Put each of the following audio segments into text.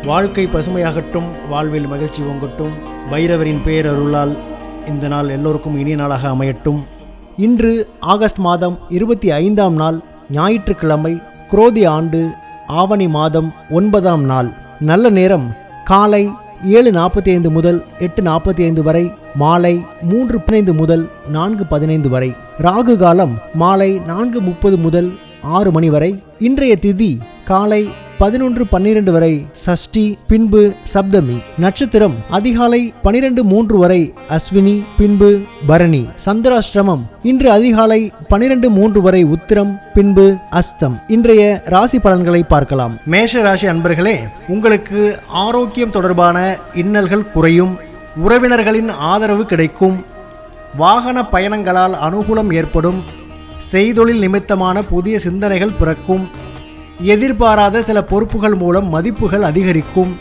வாழ்க்கை பசுமையாகட்டும், வாழ்வில் மகிழ்ச்சி பொங்கட்டும். பைரவரின் பேரருளால் இந்த நாள் எல்லோருக்கும் இனிய நாளாக அமையட்டும். இன்று ஆகஸ்ட் மாதம் 25ஆம் நாள், ஞாயிற்றுக்கிழமை, குரோதி ஆண்டு ஆவணி மாதம் 9ஆம் நாள். நல்ல நேரம் காலை 7:45 முதல் 8:45 வரை, மாலை 3:15 முதல் 4:15 வரை. ராகு காலம் மாலை 4:30 முதல் 6 மணி வரை. இன்றைய திதி காலை 11:12 வரை சஷ்டி, பின்பு சப்தமி. நட்சத்திரம் அதிகாலை 12:03 வரை அஸ்வினி, பின்பு பரணி. சந்திராஷ்டிரமம் இன்று அதிகாலை 12:03 வரை உத்திரம், பின்பு அஸ்தம். இன்றைய ராசி பலன்களை பார்க்கலாம். மேஷ ராசி அன்பர்களே, உங்களுக்கு ஆரோக்கியம் தொடர்பான இன்னல்கள் குறையும். உறவினர்களின் ஆதரவு கிடைக்கும். வாகன பயணங்களால் அனுகூலம் ஏற்படும். செய்தொழில் நிமித்தமான புதிய சிந்தனைகள் பிறக்கும். எதிர்பாராத சில பொறுப்புகள் மூலம் மதிப்புகள் அதிகரிக்கும்.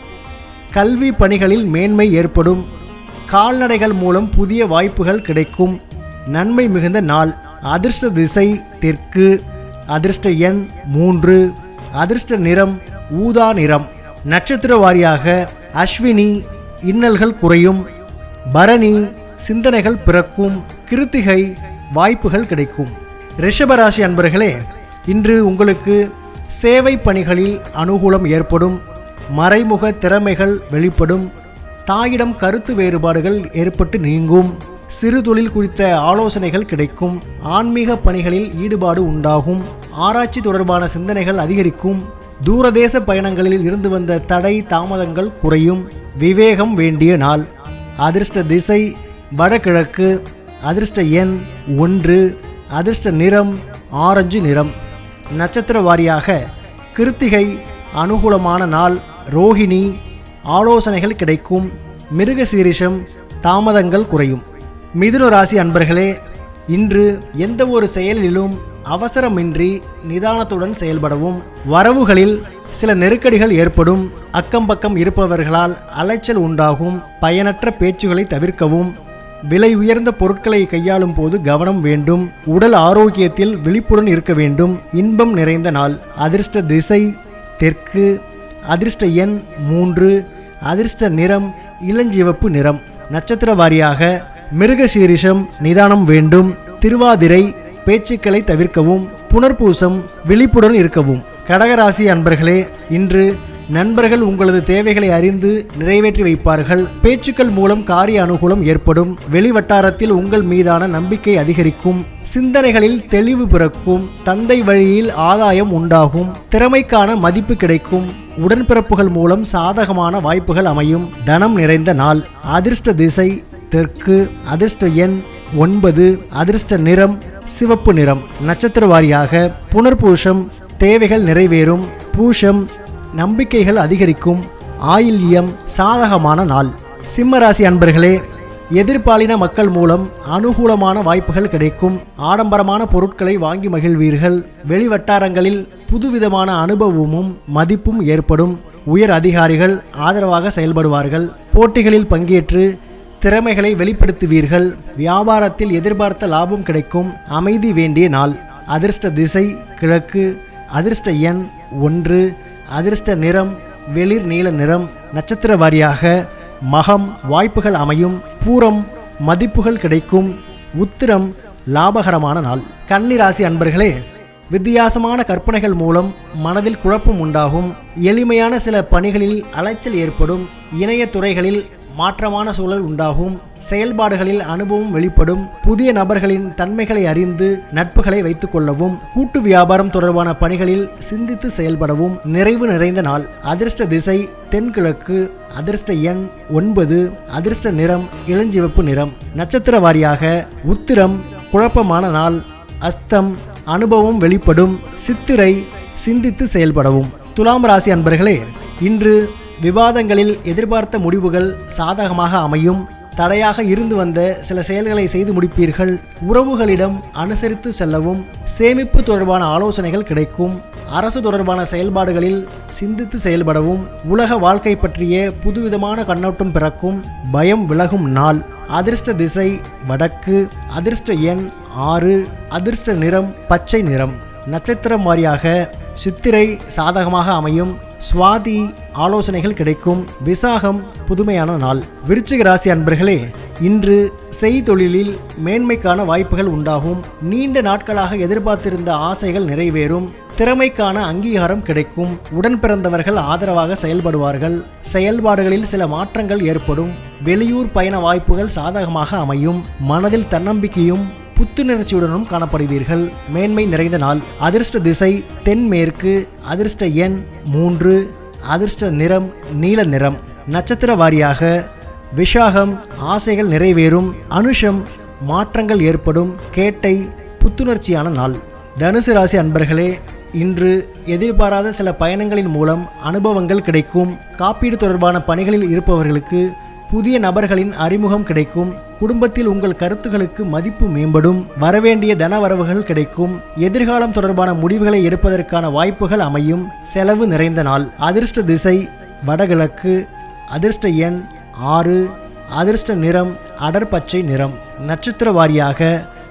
கல்வி பணிகளில் மேன்மை ஏற்படும். கால்நடைகள் மூலம் புதிய வாய்ப்புகள் கிடைக்கும். நன்மை மிகுந்த நாள். அதிர்ஷ்ட திசை தெற்கு. அதிர்ஷ்ட எண் 3. அதிர்ஷ்ட நிறம் ஊதா நிறம். நட்சத்திர வாரியாக அஸ்வினி, இன்னல்கள் குறையும். பரணி, சிந்தனைகள் பிறக்கும். கிருத்திகை, வாய்ப்புகள் கிடைக்கும். ரிஷபராசி அன்பர்களே, இன்று உங்களுக்கு சேவை பணிகளில் அனுகூலம் ஏற்படும். மறைமுக திறமைகள் வெளிப்படும். தாயிடம் கருத்து வேறுபாடுகள் ஏற்பட்டு நீங்கும். சிறு தொழில் குறித்த ஆலோசனைகள் கிடைக்கும். ஆன்மீக பணிகளில் ஈடுபாடு உண்டாகும். ஆராய்ச்சி தொடர்பான சிந்தனைகள் அதிகரிக்கும். தூரதேச பயணங்களில் இருந்து வந்த தடை தாமதங்கள் குறையும். விவேகம் வேண்டிய நாள். அதிர்ஷ்ட திசை வடகிழக்கு. அதிர்ஷ்ட எண் 1. அதிர்ஷ்ட நிறம் ஆரஞ்சு நிறம். நட்சத்திர வாரியாக கிருத்திகை, அனுகூலமான நாள். ரோஹிணி, ஆலோசனைகள் கிடைக்கும். மிருகசீரிஷம், தாமதங்கள் குறையும். மிதுன ராசி அன்பர்களே, இன்று எந்த ஒரு செயலிலும் அவசரமின்றி நிதானத்துடன் செயல்படவும். வரவுகளில் சில நெருக்கடிகள் ஏற்படும். அக்கம் பக்கம் இருப்பவர்களால் அலைச்சல் உண்டாகும். பயனற்ற பேச்சுகளை தவிர்க்கவும். விலை உயர்ந்த பொருட்களை கையாளும் போது கவனம் வேண்டும். உடல் ஆரோக்கியத்தில் விழிப்புடன் இருக்க வேண்டும். இன்பம் நிறைந்த நாள். அதிர்ஷ்ட திசை தெற்கு. அதிர்ஷ்ட எண் 3. அதிர்ஷ்ட நிறம் இளஞ்சிவப்பு நிறம். நட்சத்திர வாரியாக மிருகசீரிஷம், நிதானம் வேண்டும். திருவாதிரை, பேச்சுக்களை தவிர்க்கவும். புனர்பூசம், விழிப்புடன் இருக்கவும். கடகராசி அன்பர்களே, இன்று நண்பர்கள் உங்களது தேவைகளை அறிந்து நிறைவேற்றி வைப்பார்கள். பேச்சுக்கள் மூலம் காரிய அனுகூலம் ஏற்படும். வெளிவட்டாரத்தில் உங்கள் மீதான நம்பிக்கை அதிகரிக்கும். சிந்தனைகளில் தெளிவு பிறக்கும். தந்தை வழியில் ஆதாயம் உண்டாகும். திறமைக்கான மதிப்பு கிடைக்கும். உடன்பிறப்புகள் மூலம் சாதகமான வாய்ப்புகள் அமையும். தனம் நிறைந்த நாள். அதிர்ஷ்ட திசை தெற்கு. அதிர்ஷ்ட எண் 9. அதிர்ஷ்ட நிறம் சிவப்பு நிறம். நட்சத்திர வாரியாக புனர்பூஷம், தேவைகள் நிறைவேறும். பூஷம், நம்பிக்கைகள் அதிகரிக்கும். ஆயில்யம், சாதகமான நாள். சிம்மராசி அன்பர்களே, எதிர்பாலின மக்கள் மூலம் அனுகூலமான வாய்ப்புகள் கிடைக்கும். ஆடம்பரமான பொருட்களை வாங்கி மகிழ்வீர்கள். வெளிவட்டாரங்களில் புதுவிதமான அனுபவமும் மதிப்பும் ஏற்படும். உயர் அதிகாரிகள் ஆதரவாக செயல்படுவார்கள். போட்டிகளில் பங்கேற்று திறமைகளை வெளிப்படுத்துவீர்கள். வியாபாரத்தில் எதிர்பார்த்த லாபம் கிடைக்கும். அமைதி வேண்டிய நாள். அதிர்ஷ்ட திசை கிழக்கு. அதிர்ஷ்ட எண் 1. அதிர்ஷ்ட நிறம் வெளிர் நீல நிறம். நட்சத்திர வாரியாக மகம், வாய்ப்புகள் அமையும். பூரம், மதிப்புகள் கிடைக்கும். உத்திரம், லாபகரமான நாள். கன்னிராசி அன்பர்களே, வித்தியாசமான கற்பனைகள் மூலம் மனதில் குழப்பம் உண்டாகும். எளிமையான சில பணிகளில் அலைச்சல் ஏற்படும். இணைய துறைகளில் மாற்றமான சூழல் உண்டாகும். செயல்பாடுகளில் அனுபவம் வெளிப்படும். புதிய நபர்களின் தன்மைகளை அறிந்து நட்புகளை வைத்துக் கொள்ளவும். கூட்டு வியாபாரம் தொடர்பான பணிகளில் சிந்தித்து செயல்படவும். நிறைவு நிறைந்த நாள். அதிர்ஷ்ட திசை தென்கிழக்கு. அதிர்ஷ்ட எண் 9. அதிர்ஷ்ட நிறம் இளஞ்சிவப்பு நிறம். நட்சத்திர வாரியாக உத்திரம், குழப்பமான நாள். அஸ்தம், அனுபவம் வெளிப்படும். சித்திரை, சிந்தித்து செயல்படவும். துலாம் ராசி அன்பர்களே, இன்று விவாதங்களில் எதிர்பார்த்த முடிவுகள் சாதகமாக அமையும். தடையாக இருந்து வந்த சில செயல்களை செய்து முடிப்பீர்கள். உறவுகளிடம் அனுசரித்து செல்லவும். சேமிப்பு தொடர்பான ஆலோசனைகள் கிடைக்கும். அரசு தொடர்பான செயல்பாடுகளில் சிந்தித்து செயல்படவும். உலக வாழ்க்கை பற்றிய புதுவிதமான கண்ணோட்டம் பிறக்கும். பயம் விலகும் நாள். அதிர்ஷ்ட திசை வடக்கு. அதிர்ஷ்ட எண் 6. அதிர்ஷ்ட நிறம் பச்சை நிறம். நட்சத்திரம் வாரியாக சித்திரை சாதகமாக அமையும். சுவாதி ஆலோசனைகள் கிடைக்கும். விசாகம் புதுமையான நாள். விருச்சிக ராசி அன்பர்களே, இன்று செய்தொழிலில் மேன்மைக்கான வாய்ப்புகள் உண்டாகும். நீண்ட நாட்களாக எதிர்பார்த்திருந்த ஆசைகள் நிறைவேறும். திறமைக்கான அங்கீகாரம் கிடைக்கும். உடன் பிறந்தவர்கள் ஆதரவாக செயல்படுவார்கள். செயல்பாடுகளில் சில மாற்றங்கள் ஏற்படும். வெளியூர் பயண வாய்ப்புகள் சாதகமாக அமையும். மனதில் தன்னம்பிக்கையும் புத்துணர்ச்சியுடனும் காணப்படுவீர்கள். மேன்மை நிறைந்த நாள். அதிர்ஷ்ட திசை தென்மேற்கு. அதிர்ஷ்ட எண் 3. அதிர்ஷ்ட நிறம் நீல நிறம். நட்சத்திர வாரியாக விஷாகம் ஆசைகள் நிறைவேறும். அனுஷம் மாற்றங்கள் ஏற்படும். கேட்டை புத்துணர்ச்சியான நாள். தனுசு ராசி அன்பர்களே, இன்று எதிர்பாராத சில பயணங்களின் மூலம் அனுபவங்கள் கிடைக்கும். காப்பீடு தொடர்பான பணிகளில் இருப்பவர்களுக்கு புதிய நபர்களின் அறிமுகம் கிடைக்கும். குடும்பத்தில் உங்கள் கருத்துகளுக்கு மதிப்பு மேம்படும். வரவேண்டிய தனவரவுகள் கிடைக்கும். எதிர்காலம் தொடர்பான முடிவுகளை எடுப்பதற்கான வாய்ப்புகள் அமையும். செலவு நிறைந்த நாள். அதிர்ஷ்ட திசை வடகிழக்கு. அதிர்ஷ்ட எண் 6. அதிர்ஷ்ட நிறம் அடர் பச்சை நிறம். நட்சத்திர வாரியாக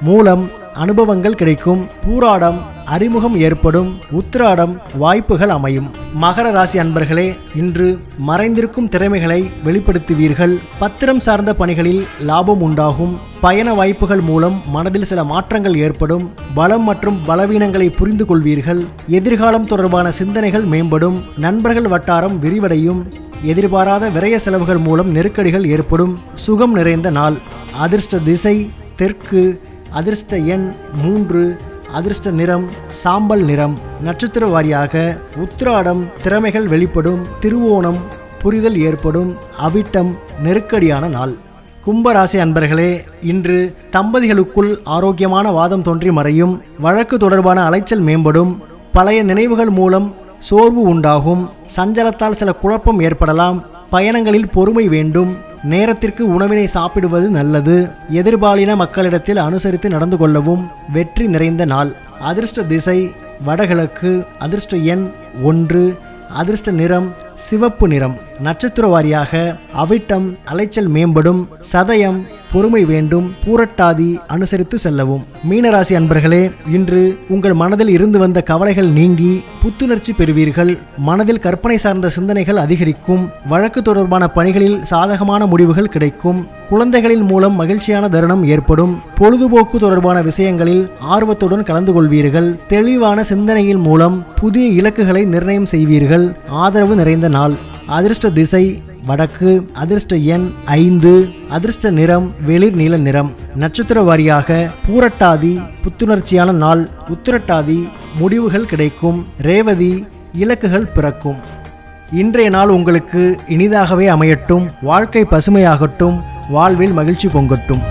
மூலம் அனுபவங்கள் கிடைக்கும். பூராடம் அறிமுகம் ஏற்படும். உத்திராடம் வாய்ப்புகள் அமையும். மகர ராசி அன்பர்களே, இன்று மறைந்திருக்கும் திறமைகளை வெளிப்படுத்துவீர்கள். பத்திரம் சார்ந்த பணிகளில் லாபம் உண்டாகும். பயண வாய்ப்புகள் மூலம் மனதில் சில மாற்றங்கள் ஏற்படும். பலம் மற்றும் பலவீனங்களை புரிந்து கொள்வீர்கள். எதிர்காலம் தொடர்பான சிந்தனைகள் மேம்படும். நண்பர்கள் வட்டாரம் விரிவடையும். எதிர்பாராத விரய செலவுகள் மூலம் நெருக்கடிகள் ஏற்படும். சுகம் நிறைந்த நாள். அதிர்ஷ்ட திசை தெற்கு. அதிர்ஷ்ட எண் 3. அதிர்ஷ்ட நிறம் சாம்பல் நிறம். நட்சத்திர வாரியாக உத்திராடம் திறமைகள் வெளிப்படும். திருவோணம் புரிதல் ஏற்படும். அவிட்டம் நெருக்கடியான நாள். கும்பராசி அன்பர்களே, இன்று தம்பதிகளுக்குள் ஆரோக்கியமான வாதம் தோன்றி மறையும். வழக்கு தொடர்பான அலைச்சல் மேம்படும். பழைய நினைவுகள் மூலம் சோர்வு உண்டாகும். சஞ்சலத்தால் சில குழப்பம் ஏற்படலாம். பயணங்களில் பொறுமை வேண்டும். நேரத்திற்கு உணவினை சாப்பிடுவது நல்லது. எதிர்பாலின மக்களிடத்தில் அனுசரித்து நடந்து கொள்ளவும். வெற்றி நிறைந்த நாள். அதிர்ஷ்ட திசை வடகிழக்கு. அதிர்ஷ்ட எண் 1. அதிர்ஷ்ட நிறம் சிவப்பு நிறம். நட்சத்திர வாரியாக அவிட்டம் அலைச்சல் மேம்படும். சதயம் பொறுமை வேண்டும். பூரட்டாதி அனுசரித்து செல்லவும். மீனராசி அன்பர்களே, இன்று உங்கள் மனதில் இருந்து வந்த கவலைகள் நீங்கி புத்துணர்ச்சி பெறுவீர்கள். மனதில் கற்பனை சார்ந்த சிந்தனைகள் அதிகரிக்கும். வழக்கு தொடர்பான பணிகளில் சாதகமான முடிவுகள் கிடைக்கும். குழந்தைகளின் மூலம் மகிழ்ச்சியான தருணம் ஏற்படும். பொழுதுபோக்கு தொடர்பான விஷயங்களில் ஆர்வத்துடன் கலந்து கொள்வீர்கள். தெளிவான சிந்தனையின் மூலம் புதிய இலக்குகளை நிர்ணயம் செய்வீர்கள். ஆதரவு நிறைந்த நாள். அதிர்ஷ்ட திசை வடக்கு. அதிர்ஷ்ட எண் 5. அதிர்ஷ்ட நிறம் வெளிர் நீல நிறம். நட்சத்திர வாரியாக பூரட்டாதி புத்துணர்ச்சியான நாள். உத்திரட்டாதி முடிவுகள் கிடைக்கும். ரேவதி இலக்குகள் பிறக்கும். இன்றைய நாள் உங்களுக்கு இனிதாகவே அமையட்டும். வாழ்க்கை பசுமையாகட்டும். வாழ்வில் மகிழ்ச்சி பொங்கட்டும்.